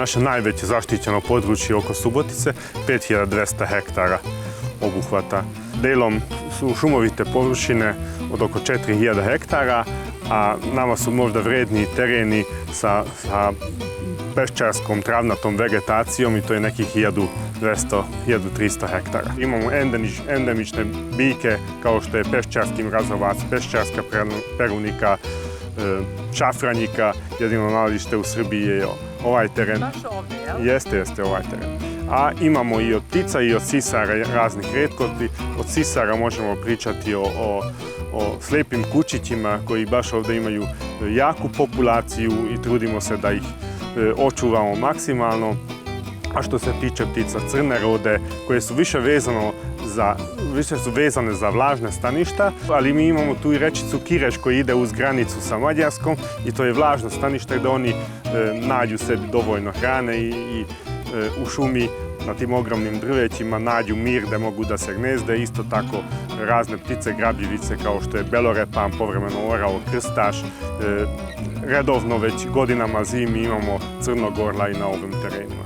naše najveće zaštićeno područje oko Subotice, 5200 hektara obuhvata. Delom su šumovite površine od oko 4000 hektara, a nama su možda vredniji tereni sa peščarskom travnatom vegetacijom i to je nekih 1200-1300 hektara. Imamo endemične biljke kao što je peščarski mrazovac, peščarska perunika, šafranjika. Jedino nalazište u Srbiji je ovaj teren. Baš ovdje, jel? Jeste ovaj teren. A imamo i od ptica i od sisara raznih retkosti. Od sisara možemo pričati o slepim kučićima koji baš ovdje imaju jaku populaciju i trudimo se da ih očuvamo maksimalno. A što se tiče ptica crne rode, koje su više su vezane za vlažne staništa, ali mi imamo tu i rečicu kireš koji ide uz granicu sa Mađarskom i to je vlažno stanište gdje oni nađu sebi dovoljno hrane i u šumi na tim ogromnim drvećima nađu mir da mogu da se gnezde. Isto tako razne ptice grabljivice kao što je belorepan, povremeno orao, krstaš. Redovno već godinama zimi imamo crnog orla i na ovim terenima.